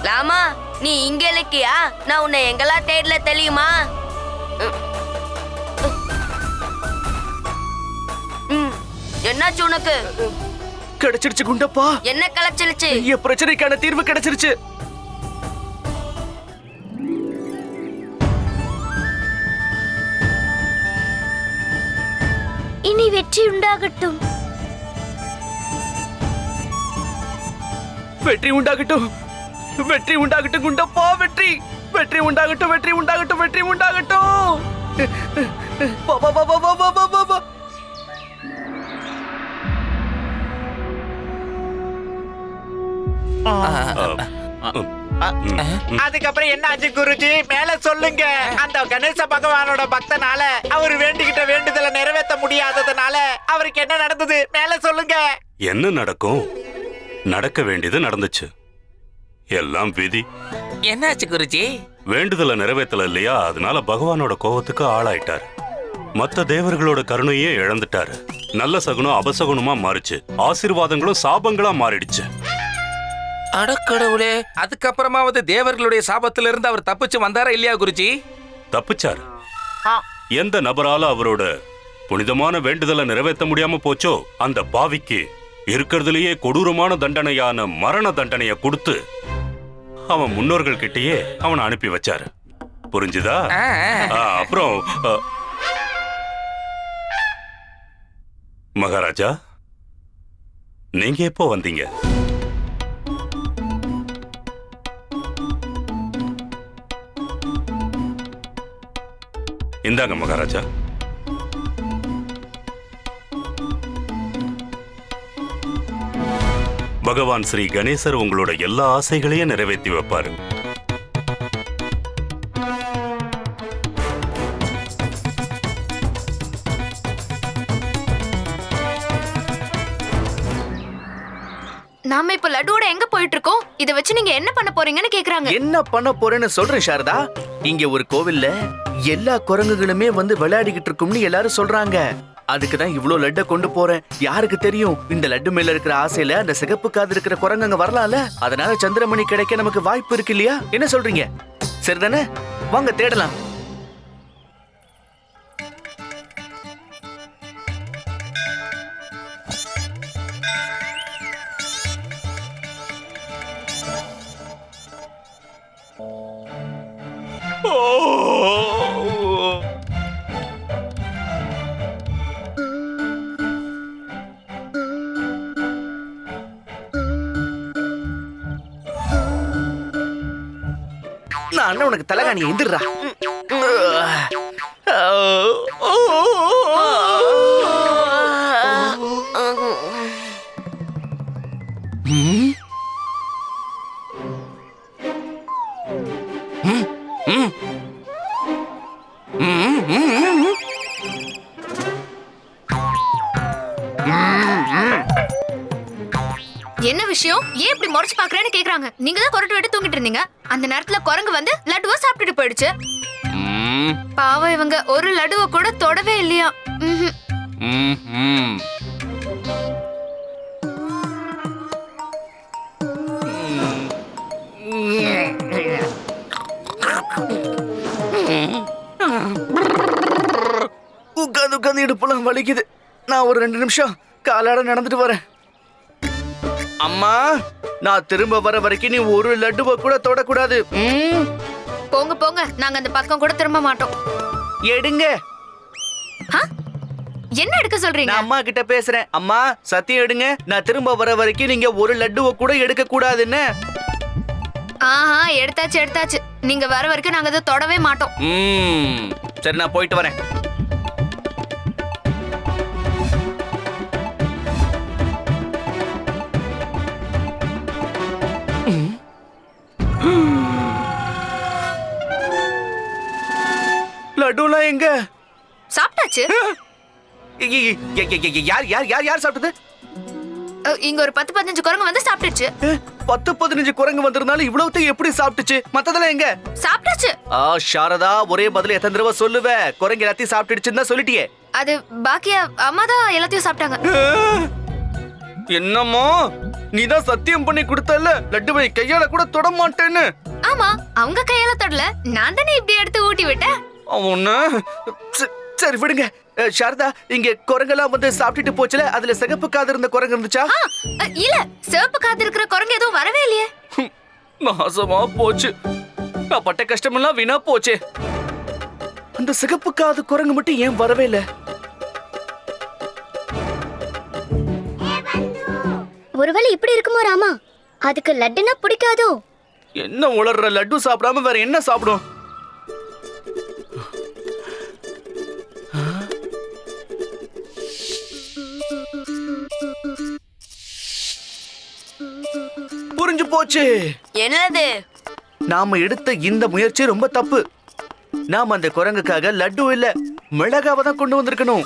ராமா, நீ இங்க இருக்கியா? நான் உன்னை எங்கெல்லாம் தேடல தெரியுமா? என்னாச்சு உனக்கு? கிடைச்சிருச்சு குண்டப்பா. என்ன கிடைச்சிருச்சு? என் பிரச்சனைக்கான தீர்வு கிடைச்சிருச்சு. இனி வெற்றி உண்டாகட்டும். வெற்றி உண்டாகட்டும், வெற்றி உண்டாகட்டும் குண்டப்பா. வெற்றி வெற்றி உண்டாகட்டும், வெற்றி உண்டாகட்டும், வெற்றி உண்டாகட்டும். பா பா பா பா பா பா பா பா. அதுக்கப்புறம் என்ன ஆச்சு குருஜி? மேல சொல்லுங்க. அந்த கணேச பகவானோட பக்தனால அவர் வேண்டிக்கிட்ட வேண்டுதலை நிறைவேற்ற முடியாததுனால அவருக்கு என்ன நடந்தது? மேல சொல்லுங்க. என்ன நடக்கும்? நடக்க வேண்டியது நடந்துச்சு. எல்லாம் விதி. என்னாச்சு குருஜி? வேண்டுதலை நிறைவேற்றல இல்லையா, அதனால பகவானோட கோபத்துக்கு ஆளாயிட்டாரு. மத்த தேவர்களோட கருணையே இழந்துட்டாரு. நல்ல சகுனம் அபசகுனமா மாறிச்சு. ஆசீர்வாதங்களும் சாபங்களா மாறிடுச்சு. அடக்கடவுளே, அதுக்கப்புறமாவது தேவர்களுடைய சாபத்திலிருந்து இருந்து அவர் தப்பிச்சு வந்தாரா இல்லையா குருஜி? தப்பிச்சாரு. எந்த நபரால அவரோட புனிதமான வேண்டுதலை நிறைவேற்ற முடியாம போச்சோ அந்த பாவிக்கு இருக்கிறதுலயே கொடூரமான தண்டனையான மரண தண்டனைய கொடுத்து அவன் முன்னோர்கள் கிட்டயே அவனை அனுப்பி வச்சாரு. புரிஞ்சுதா? அப்புறம் மகாராஜா, நீங்க எப்போ வந்தீங்க? இந்தாங்க மகாராஜா. பகவான் ஸ்ரீ கணேசர் உங்களோட எல்லா ஆசைகளையும் நிறைவேற்றி வைப்பாரு. நாம இப்ப லட்டுவோட எங்க போயிட்டு இருக்கோம்? இத வச்சு நீங்க என்ன பண்ண போறீங்கன்னு கேக்குறாங்க. என்ன பண்ண போறேன்னு சொல்றேன் சாரதா. இங்க ஒரு கோவில்ல எல்லா குரங்குகளுமே வந்து விளையாடிக்கிட்டு இருக்கும்னு எல்லாரும் சொல்றாங்க. அதுக்குதான் இவ்ளோ லட்டை கொண்டு போறேன். யாருக்கு தெரியும், இந்த லட்டு மேல இருக்கிற ஆசையில அந்த சிகப்பு காது இருக்கிற குரங்குங்க வரலாம்ல. அதனால சந்திரமணி கிடைக்க நமக்கு வாய்ப்பு இருக்கு இல்லையா? என்ன சொல்றீங்க? சரிதானே? வாங்க தேடலாம். அண்ணன் உனக்கு தலைகாணி எந்திரா. என்ன விஷயம்? ஏன் இப்படி முறைச்சு பாக்குறேன்னு கேக்குறாங்க. நீங்க தான் கொரட்டை விட்டு தூங்கிட்டு இருந்தீங்க. அந்த நேரத்துல குரங்கு வந்து லட்டுவா சாப்பிட்டுட்டு போயிடுச்சு. பாவம் இவங்க ஒரு லட்டுவை கூட தொடவே இல்லையா. உட்காந்து உட்காந்து இடுப்புலாம் வலிக்குது. நான் ஒரு 2 நிமிஷம் காலாட நடந்துட்டு வரேன். அம்மா, நான் திரும்ப வர வரைக்கும் நீ ஒரு லட்டுவை கூட தொடக்கூடாது. போங்க போங்க, நாங்க அந்த பக்கம் கூட திரும்ப மாட்டோம். எடுங்க. என்ன எடுக்க சொல்றீங்க? நான் அம்மா கிட்ட பேசுறேன். அம்மா, சத்தியம் எடுங்க. நான் திரும்ப வர வரைக்கும் நீங்க ஒரு லட்டுவை கூட எடுக்க கூடாதுன்னு. ஆஹா, எடுத்தாச்சு எடுத்தாச்சு. நீங்க வர வரைக்கும் நாங்க அதை தொடவே மாட்டோம். சரி, நான் போயிட்டு வரேன். லட்டுலாம் எங்க? சாப்பிட்டாச்சு. யார் யார் யார் யார் சாப்பிட்டது? இங்க ஒரு 10-15 குரங்கு வந்து சாப்பிட்டுச்சு. 10-15 குரங்கு வந்திருந்தாலும் இவ்வளவுத்தையும் எப்படி சாப்பிட்டுச்சு? மத்ததெல்லாம் எங்க? சாப்பிட்டாச்சு. சாரதா, ஒரே பதில் எத்தனை தடவை சொல்லுவ? குரங்கு எல்லாத்தையும் சாப்பிட்டுடுச்சுன்னு தான் சொல்லிட்டியே. அது பாக்கியா அம்மா தான் எல்லாத்தையும் சாப்பிட்டாங்க. என்னமோ நீ தான் சத்தியம் பண்ணி கொடுத்தல லட்டுவை கையால கூட தொட மாட்டேன்னு. ஆமா, அவங்க கையால தொடல, நான் தானே இப்படி எடுத்து ஊட்டி விட்டேன். சரி விடுங்க. சாரதா, இங்க குரங்கெல்லாம் வந்து சாப்பிட்டுட்டு போச்சுல, அதுல சிகப்பு காது இருந்த குரங்கு இருந்துச்சா? இல்ல, சிவப்பு காது இருக்கிற குரங்கு எதுவும் வரவே இல்லையே. நாசமா போச்சு. நான் பட்ட கஷ்டமெல்லாம் வீணா போச்சு. அந்த சிகப்பு காது குரங்கு மட்டும் ஏன் வரவே இல்ல? ஒருவேளை இப்படி இருக்குமோ ராமா? அதுக்கு லட்டுனா பிடிக்காதோ? என்ன உளர்ற? லட்டு சாப்பிடாம வேற என்ன சாப்பிடும்? புரிஞ்சு போச்சு. என்னது? நாம எடுத்த இந்த முயற்சி ரொம்ப தப்பு. நாம அந்த குரங்குக்காக லட்டு இல்ல, மிளகாவை தான் கொண்டு வந்திருக்கணும்.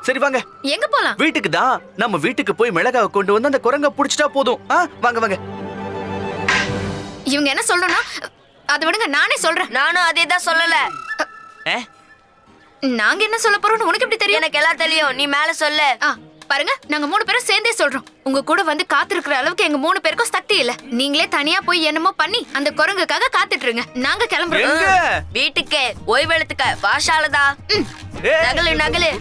சரி வாங்க. எங்க போலாம்? வீட்டுக்கு தான். நம்ம வீட்டுக்கு போய் மிளகாவை கொண்டு வந்து அந்த குரங்க புடிச்சிட்டா போதும். வாங்க வாங்க. இவங்க என்ன சொல்றனா? அதை விடுங்க, நானே சொல்றேன். நானும் அதே தான் சொல்லல. நாங்க என்ன சொல்ல போறோம்னு உனக்கு எப்படி தெரியும்? எனக்கு எல்லாம் தெரியும், நீ மேல சொல்லு. பாருங்க, நாங்க 3 பேரும் சேர்ந்தே சொல்றோம். உங்க கூட வந்து காத்திருக்கிற அளவுக்கு எங்க 3 பேருக்கும் சக்தி இல்ல. நீங்களே தனியா போய் என்னமோ பண்ணி அந்த குரங்குக்காக காத்துட்டு இருங்க. நாங்க கிளம்புறோம். வீட்டுக்கு ஓய்வெடுத்துக்க வாஷாலதா. நகலு நகலு.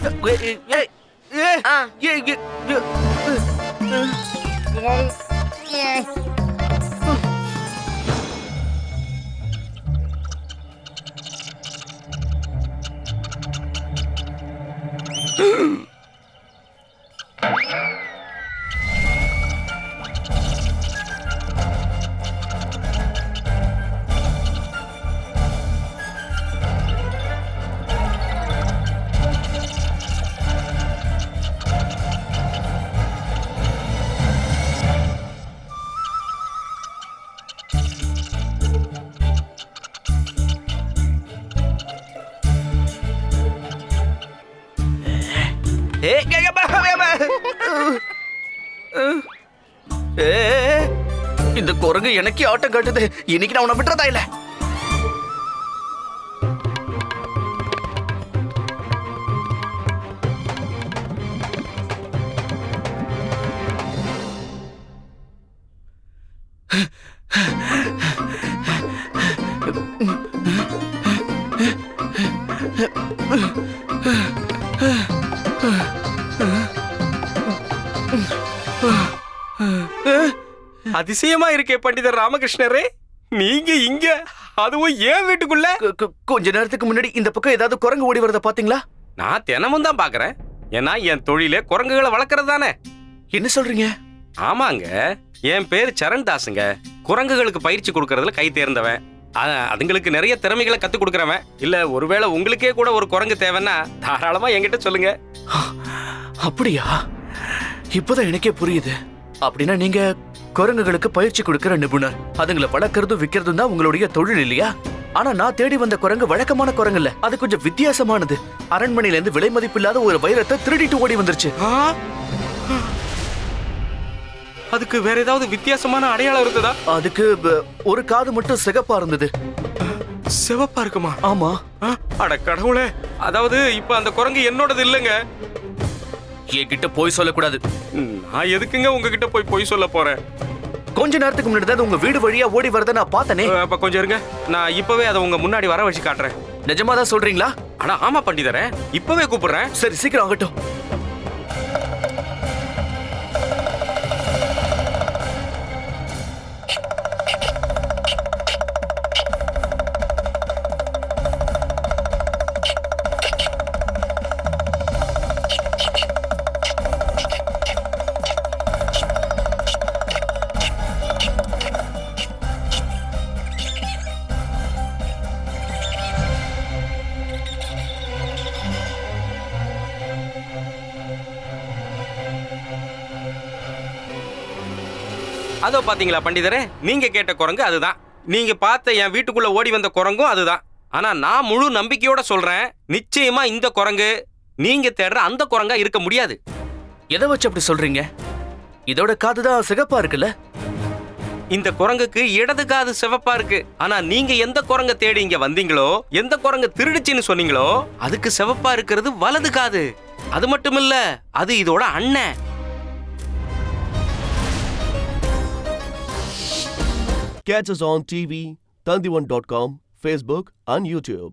இந்த குரங்கு எனக்கு ஆட்டம் காட்டுது. இன்னைக்கு நான் உன்னை விட்டுறதா இல்ல. அதிசயமா இருக்கே பண்டிதர் ராமகிருஷ்ணரே, நீங்க இங்க, அதுவும் ஏன் வீட்டுக்குள்ள? கொஞ்ச நேரத்துக்கு முன்னாடி இந்த பக்கம் ஏதாவது குரங்கு ஓடி வரத பாத்தீங்களா? நான் தினமும் தான் பாக்குறேன். ஏன்னா என் தொழிலே குரங்குகளை வளர்க்கறது தானே. என்ன சொல்றீங்க? ஆமாங்க, என் பேர் சரண் தாஸுங்க. குரங்குகளுக்கு பயிற்சி கொடுக்கறதுல கை தேர்ந்தவன். அதுங்களுக்கு நிறைய திறமைகளை கத்துக் கொடுக்குறவன். இல்ல ஒருவேளை உங்களுக்கே கூட ஒரு குரங்கு தேவைன்னா தாராளமா என்கிட்ட சொல்லுங்க. அப்படியா? இப்பதான் எனக்கே புரியுது. அப்படின்னா நீங்க குரங்குகளுக்கு பயிற்சி கொடுக்கிற நிபுணர். அதுங்களை வளர்க்கறதும் விக்கிறதும் தான் உங்களுடைய தொழில் இல்லையா? ஆனா நான் தேடி வந்த குரங்கு வழக்கமான குரங்கு இல்ல, அது கொஞ்சம் வித்தியாசமானது. அரண்மனையில இருந்து விலை மதிப்பில்லாத ஒரு வைரத்தை திருடிட்டு ஓடி வந்துருச்சு. அதுக்கு வேற ஏதாவது வித்தியாசமான அடையாளம் இருக்குதா? அதுக்கு ஒரு காது மட்டும் சிகப்பா இருந்தது. சிவப்பா இருக்குமா? ஆமா. அட கடவுளே, அதாவது இப்ப அந்த குரங்கு என்னோடது இல்லைங்க. என்கிட்ட போய் சொல்லக்கூடாது. நான் எதுக்குங்க உங்ககிட்ட போய் பொய் சொல்ல போறேன்? கொஞ்ச நேரத்துக்கு முன்னாடி தான் உங்க வீடு வழியா ஓடி வரத நான் பார்த்தனே. அப்ப கொஞ்சம் இருங்க, நான் இப்பவே அதை உங்க முன்னாடி வர வச்சு காட்டுறேன். நிஜமா தான் சொல்றீங்களா? ஆனா ஆமா பண்டிதரே, இப்பவே கூப்பிடுறேன். சரி சீக்கிரம் ஆகட்டும். அதோ பாத்தீங்களா பண்டிதரே, நீங்க கேட்ட குரங்கு அதுதான். நீங்க பார்த்த என் வீட்டுக்குள்ள ஓடி வந்த குரங்கும் அதுதான். ஆனா நான் முழு நம்பிக்கையோட சொல்றேன், நிச்சயமா இந்த குரங்கு நீங்க தேடுற அந்த குரங்கா இருக்க முடியாது. எதை வச்சு அப்படி சொல்றீங்க? இதோட காதுதான் சிகப்பா இருக்குல்ல? இந்த குரங்குக்கு இடது காது சிவப்பா இருக்கு. ஆனா நீங்க எந்த குரங்க தேடி இங்க வந்தீங்களோ, எந்த குரங்கு திருடுச்சுன்னு சொன்னீங்களோ, அதுக்கு சிவப்பா இருக்கிறது வலது காது. அது மட்டும் இல்ல, அது இதோட அண்ணன். Catch us on TV, Tandivan.com, Facebook and YouTube.